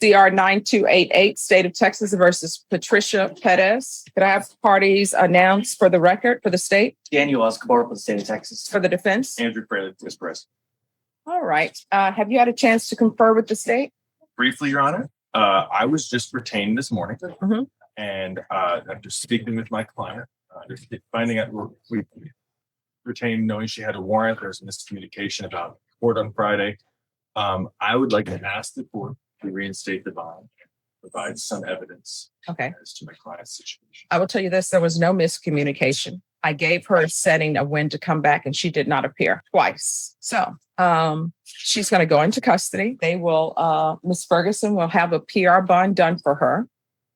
CR 9288, State of Texas versus Patricia Perez. Could I have parties announced for the record for the state, Daniel Escobar for the state of Texas. for the defense? Andrew Fraley, Vice President. All right. Have you had a chance to confer with the state? Briefly, Your Honor, I was just retained this morning, Mhm. and after speaking with my client, finding out we retained knowing she had a warrant, there was miscommunication about court on Friday. I would like to ask the court to reinstate the bond, provide some evidence Okay. as to my client's situation. I will tell you this, there was no miscommunication. I gave her a setting of when to come back and she did not appear twice. So she's going to go into custody. They will, Ms. Ferguson will have a PR bond done for her.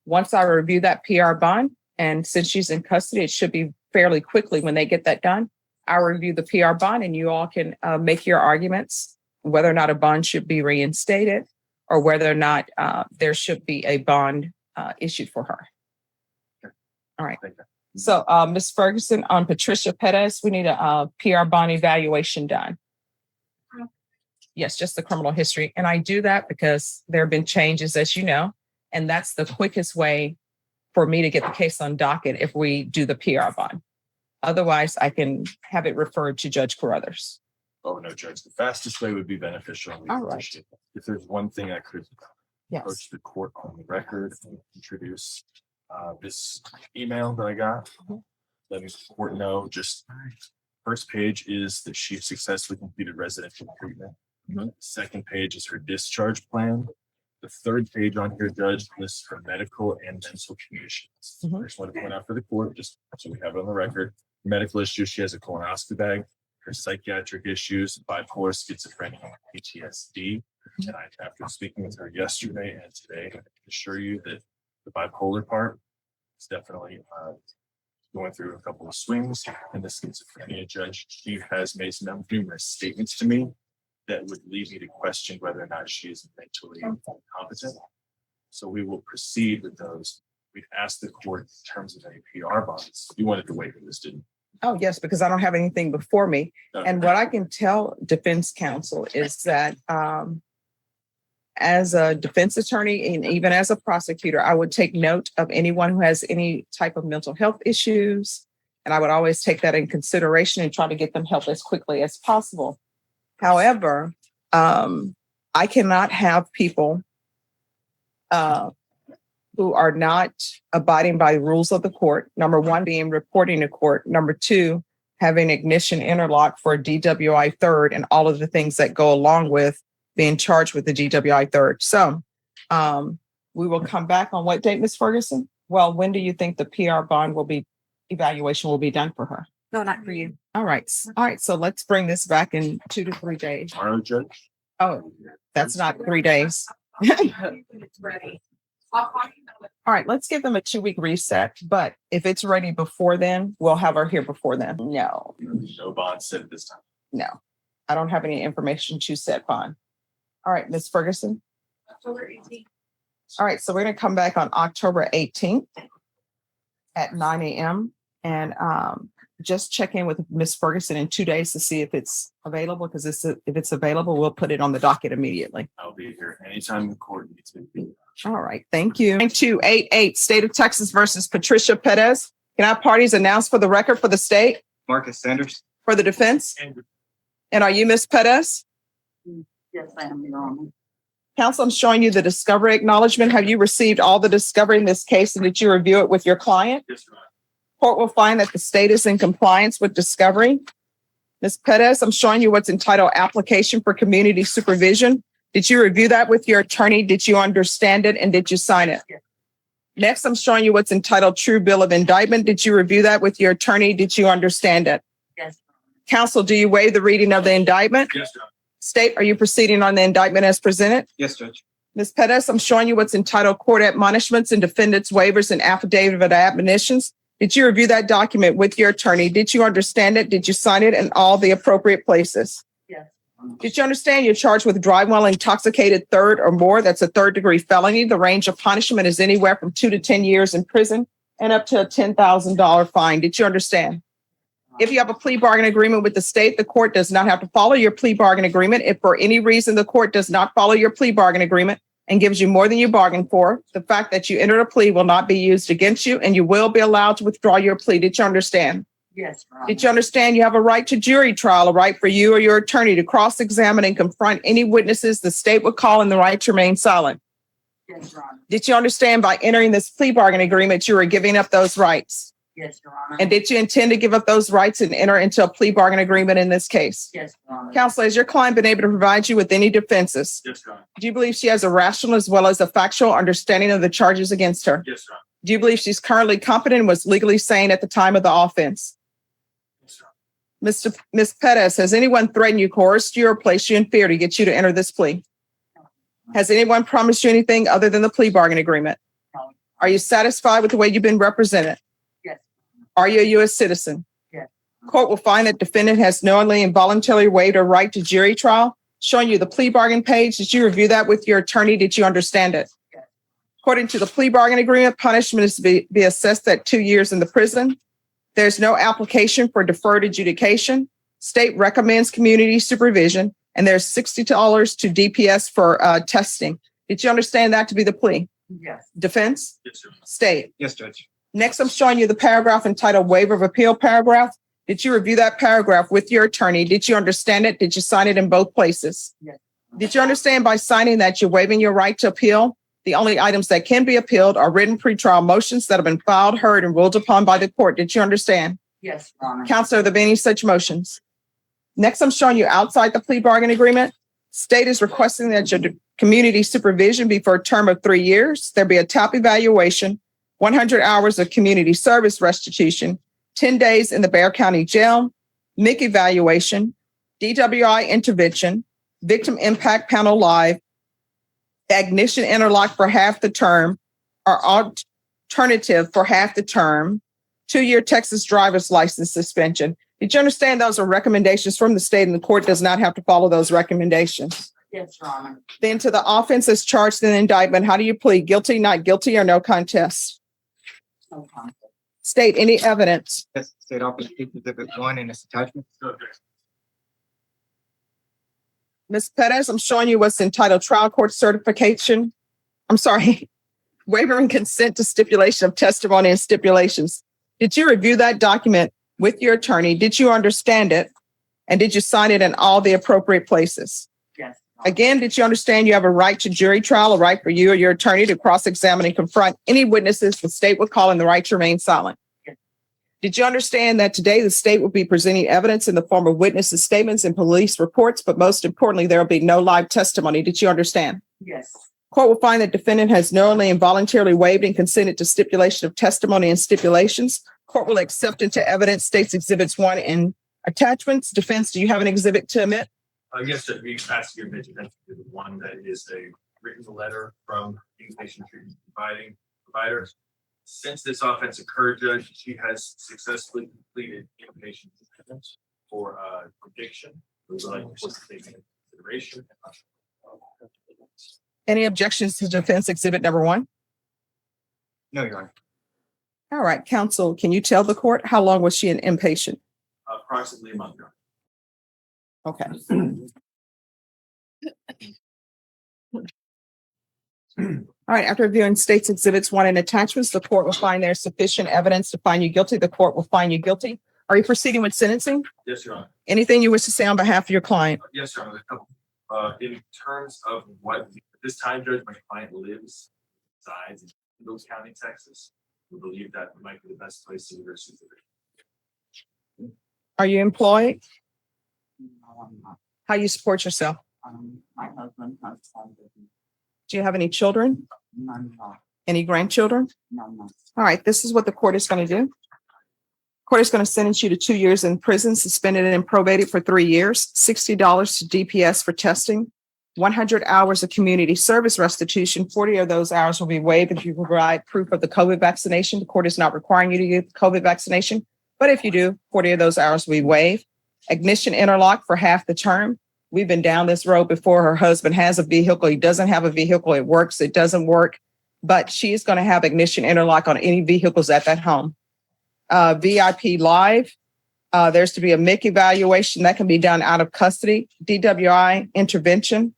Once I review that PR bond, and since she's in custody, it should be fairly quickly when they get that done. I'll review the PR bond and you all can make your arguments, whether or not a bond should be reinstated or whether or not there should be a bond issued for her. All right. So, Ms. Ferguson, on Patricia Perez, we need a PR bond evaluation done. Yes, just the criminal history. And I do that because there have been changes, as you know, and that's the quickest way for me to get the case on docket if we do the PR bond. Otherwise, I can have it referred to Judge Carruthers. Oh, no, Judge, the fastest way would be beneficial. And we All right. appreciate that. If there's one thing I could Yes. approach the court on the record and introduce this email that I got. Letting the court know, just first page is that she successfully completed residential treatment. Mhm. Second page is her discharge plan. The third page on here, Judge, lists her medical and mental conditions. Mhm. I just want to point out for the court, just so we have it on the record, medical issues, she has a colonoscopy bag, her psychiatric issues, bipolar, schizophrenia, PTSD. And after speaking with her yesterday and today, I can assure you that the bipolar part is definitely going through a couple of swings. And the schizophrenia, Judge, she has made some numerous statements to me that would lead me to question whether or not she is mentally competent. So we will proceed with those. We've asked the court in terms of any PR bonds. You wanted to wait for this, didn't Oh, yes, because I don't have anything before me. you? And what I can tell defense counsel is that as a defense attorney and even as a prosecutor, I would take note of anyone who has any type of mental health issues. And I would always take that in consideration and try to get them help as quickly as possible. However, I cannot have people who are not abiding by the rules of the court. Number one, being reporting to court. Number two, having ignition interlock for DWI third and all of the things that go along with being charged with the DWI third. So we will come back on what date, Ms. Ferguson? Well, when do you think the PR bond evaluation will be done for her? No, not for you. All right. All right. So let's bring this back in 2 to 3 days. Tomorrow, Judge? Oh, that's not 3 days. It's ready. All right, let's give them a 2-week reset. But if it's ready before then, we'll have her here before then. No, No bond set at this time. no, I don't have any information to set bond. All right, Ms. Ferguson. October 18th. All right, so we're going to come back on October 18th at 9 a.m. and just check in with Ms. Ferguson in 2 days to see if it's available, because if it's available, we'll put it on the docket immediately. I'll be here anytime the court needs me. All right, thank you. 9288, State of Texas versus Patricia Perez. Can our parties announce for the record for the state, Marcus Sanders. for the defense? Andrew. And are you Ms. Perez? Yes, I am, Your Honor. Counsel, I'm showing you the discovery acknowledgement. Have you received all the discovery in this case, and did you review it with your client? Yes, Your Honor. Court will find that the state is in compliance with discovery. Ms. Perez, I'm showing you what's entitled Application for Community Supervision. Did you review that with your attorney? Did you understand it, and did you sign it? Yes. Next, I'm showing you what's entitled True Bill of Indictment. Did you review that with your attorney? Did you understand it? Yes. Counsel, do you waive the reading of the indictment? Yes, Your Honor. State, are you proceeding on the indictment as presented? Yes, Judge. Ms. Perez, I'm showing you what's entitled Court Admonishments and Defendants Waivers and Affidavit of Admonitions. Did you review that document with your attorney? Did you understand it? Did you sign it in all the appropriate places? Yes. Did you understand you're charged with driving while intoxicated third or more? That's a third-degree felony. The range of punishment is anywhere from 2 to 10 years in prison and up to a $10,000 fine. Did you understand? If you have a plea bargain agreement with the state, the court does not have to follow your plea bargain agreement. If for any reason the court does not follow your plea bargain agreement, and gives you more than you bargained for. The fact that you entered a plea will not be used against you, and you will be allowed to withdraw your plea. Did you understand? Yes, Your Honor. Did you understand you have a right to jury trial, a right for you or your attorney to cross-examine and confront any witnesses the state would call, and the right to remain silent? Yes, Your Honor. Did you understand by entering this plea bargain agreement, you were giving up those rights? Yes, Your Honor. And did you intend to give up those rights and enter into a plea bargain agreement in this case? Yes, Your Honor. Counsel, has your client been able to provide you with any defenses? Yes, Your Honor. Do you believe she has a rational as well as a factual understanding of the charges against her? Yes, Your Honor. Do you believe she's currently competent and was legally sane at the time of the offense? Yes, Your Honor. Ms. Pettis, has anyone threatened you, coerced you, or placed you in fear to get you to enter this plea? Has anyone promised you anything other than the plea bargain agreement? No. Are you satisfied with the way you've been represented? Yes. Are you a U.S. citizen? Yes. Court will find that defendant has knowingly and voluntarily waived a right to jury trial. Showing you the plea bargain page. Did you review that with your attorney? Did you understand it? Yes. According to the plea bargain agreement, punishment is to be assessed at 2 years in the prison. There's no application for deferred adjudication. State recommends community supervision, and there's $60 to DPS for testing. Did you understand that to be the plea? Yes. Defense? Yes, Your Honor. State. Yes, Judge. Next, I'm showing you the paragraph entitled Waiver of Appeal paragraph. Did you review that paragraph with your attorney? Did you understand it? Did you sign it in both places? Yes. Did you understand by signing that you're waiving your right to appeal? The only items that can be appealed are written pretrial motions that have been filed, heard, and ruled upon by the court. Did you understand? Yes, Your Honor. Counselor, are there any such motions? Next, I'm showing you outside the plea bargain agreement. State is requesting that your community supervision be for a term of 3 years. There be a top evaluation, 100 hours of community service restitution, 10 days in the Bexar County Jail, MIC evaluation, DWI intervention, victim impact panel live, ignition interlock for half the term, or alternative for half the term, 2-year Texas driver's license suspension. Did you understand those are recommendations from the state, and the court does not have to follow those recommendations? Yes, Your Honor. Then to the offense as charged in the indictment, how do you plead? Guilty, not guilty, or no contest? No conflict. State any evidence. Yes, State Office Exhibit 1 in its attachment. Okay. Ms. Pettis, I'm showing you what's entitled trial court certification. I'm sorry, waiver and consent to stipulation of testimony and stipulations. Did you review that document with your attorney? Did you understand it? And did you sign it in all the appropriate places? Yes. Again, did you understand you have a right to jury trial, a right for you or your attorney to cross-examine and confront any witnesses the state would call, and the right to remain silent? Yes. Did you understand that today the state will be presenting evidence in the form of witnesses' statements and police reports, but most importantly, there will be no live testimony? Did you understand? Yes. Court will find that defendant has knowingly and voluntarily waived and consented to stipulation of testimony and stipulations. Court will accept into evidence states exhibits 1 and attachments. Defense, do you have an exhibit to admit? Yes, Judge, we asked your attention to the one that is a written letter from inpatient treatment provider. Since this offense occurred, Judge, she has successfully completed inpatient treatment for addiction. We would like to take into consideration. Any objections to defense exhibit number 1? No, Your Honor. All right, counsel, can you tell the court how long was she an inpatient? Approximately a month ago. Okay. All right, after reviewing states exhibits 1 and attachments, the court will find there's sufficient evidence to find you guilty. The court will find you guilty. Are you proceeding with sentencing? Yes, Your Honor. Anything you wish to say on behalf of your client? Yes, Your Honor. In terms of what this time, Judge, my client resides in Eagles County, Texas. We believe that might be the best place to reverse it. Are you employed? No, I'm not. How you support yourself? My husband has one business. Do you have any children? None, no. Any grandchildren? None, no. All right, this is what the court is going to do. Court is going to sentence you to 2 years in prison, suspended and probated for 3 years, $60 to DPS for testing, 100 hours of community service restitution. 40 of those hours will be waived if you provide proof of the COVID vaccination. The court is not requiring you to get the COVID vaccination, but if you do, 40 of those hours will be waived. Ignition interlock for half the term. We've been down this road before. Her husband has a vehicle. He doesn't have a vehicle. It works. It doesn't work. But she's going to have ignition interlock on any vehicles at that home. VIP live. There's to be a MIC evaluation that can be done out of custody. DWI intervention.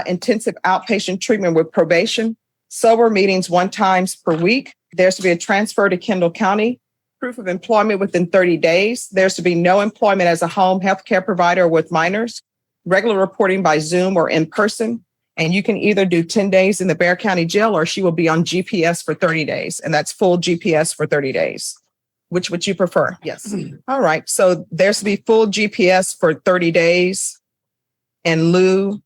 intensive outpatient treatment with probation, sober meetings 1 time per week. There's to be a transfer to Kendall County, proof of employment within 30 days. There's to be no employment as a home healthcare provider with minors, regular reporting by Zoom or in person. And you can either do 10 days in the Bexar County Jail, or she will be on GPS for 30 days. And that's full GPS for 30 days. Which would you prefer? Yes. All right. So there's to be full GPS for 30 days in lieu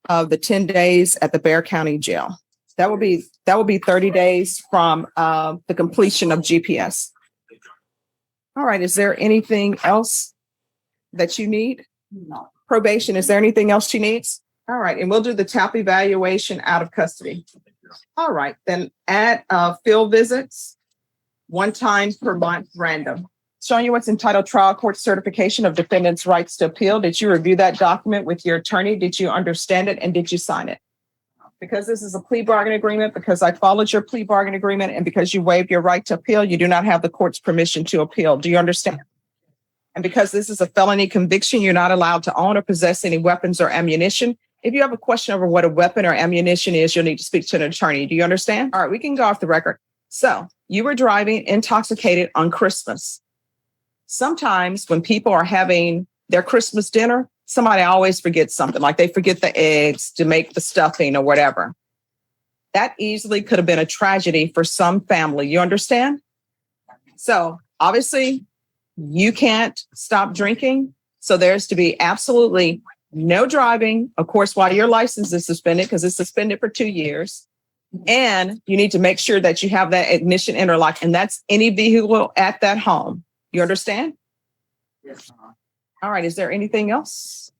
of the 10 days at the Bexar County Jail. That will be 30 days from the completion of GPS. All right. Is there anything else that you need? No. Probation, is there anything else she needs? All right. And we'll do the TAP evaluation out of custody. All right. Then add field visits 1 time per month random. Showing you what's entitled Trial Court Certification of Defendant's Rights to Appeal. Did you review that document with your attorney? Did you understand it? And did you sign it? Because this is a plea bargain agreement, because I followed your plea bargain agreement, and because you waived your right to appeal, you do not have the court's permission to appeal. Do you understand? And because this is a felony conviction, you're not allowed to own or possess any weapons or ammunition. If you have a question over what a weapon or ammunition is, you'll need to speak to an attorney. Do you understand? All right, we can go off the record. So you were driving intoxicated on Christmas. Sometimes when people are having their Christmas dinner, somebody always forgets something, like they forget the eggs to make the stuffing or whatever. That easily could have been a tragedy for some family. You understand? So obviously you can't stop drinking. So there's to be absolutely no driving, of course, while your license is suspended, because it's suspended for 2 years. And you need to make sure that you have that ignition interlock, and that's any vehicle at that home. You understand? Yes, ma'am. All right. Is there anything else?